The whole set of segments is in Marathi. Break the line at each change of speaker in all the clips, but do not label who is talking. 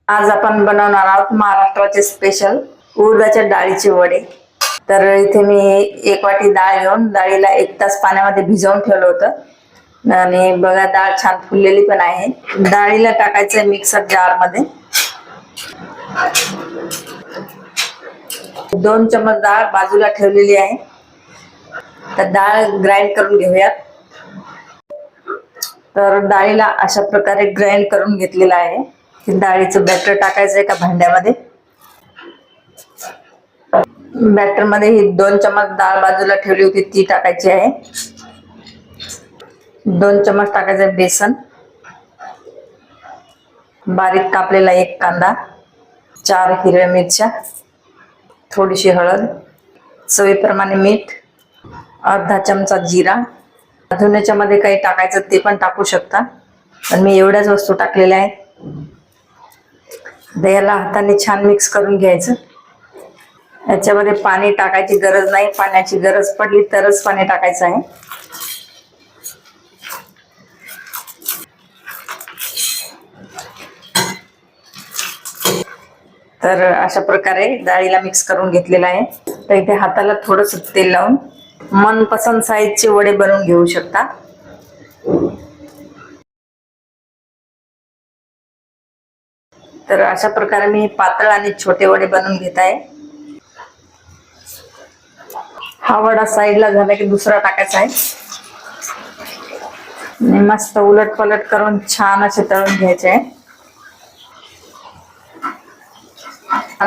आज आपण बनवणार आहोत महाराष्ट्राचे स्पेशल उडदाच्या डाळीचे वडे। तर इथे मी एक वाटी डाळ घेऊन डाळीला 1 तास पाण्यामध्ये भिजवून ठेवलं होतं आणि बघा डाळ छान फुललेली पण आहे। डाळीला टाकायचं मिक्सर जार मध्ये 2 चमच डाळ बाजूला ठेवलेली आहे। तर डाळ ग्राइंड करून घेऊयात। तर डाळीला अशा प्रकारे ग्राइंड करून घेतलेला आहे। डाळीचं बॅटर टाकायचं एका भांड्यामध्ये। बॅटर मध्ये ही 2 चमच डाळ बाजूला ठेवली होती ती टाकायची आहे। 2 चमच टाकायचं बेसन, बारीक कापलेला 1 कांदा, 4 हिरव्या मिरच्या, थोडीशी हळद, चवीप्रमाणे मीठ, अर्धा चमचा जिरा। अजून याच्यामध्ये काही टाकायचं ते पण टाकू शकता, पण मी एवढ्याच वस्तू टाकलेल्या आहेत। याला हाताने छान मिक्स करून घ्यायचं। याच्यामध्ये पाणी टाकायची गरज नाही, पाण्याची गरज पडली तरच पाणी टाकायचं आहे। तर अशा प्रकारे डाळीला मिक्स करून घेतलेला आहे। तर इथे हाताला थोडंसं तेल लावून मनपसंत साईजचे वडे बनवून घेऊ शकता। तर अशा प्रकारे मी पातळ आणि छोटे वडे बनवून घेत आहे। हा वडा साईडला झाला की दुसरा टाकायचा आहे आणि मस्त उलट पलट करून छान असे तळून घ्यायचे आहे।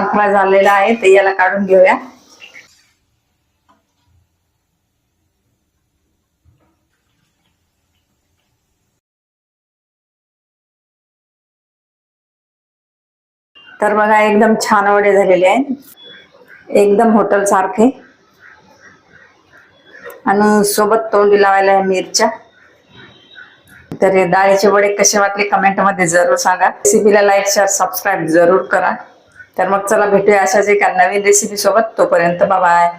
फ्राय झालेला आहे तर याला काढून घेऊया। तर बघा एकदम छान वडे झालेले आहेत, एकदम हॉटेल सारखे। आणि सोबत तोंडी लावायला मिरच्या। तर हे डाळीचे वडे कसे वाटले कमेंट मध्ये जरूर सांगा। रेसिपीला लाईक शेअर सबस्क्राईब जरूर करा। तर मग चला भेटूया अशाच एका नवीन रेसिपी सोबत। तोपर्यंत बाय बाय।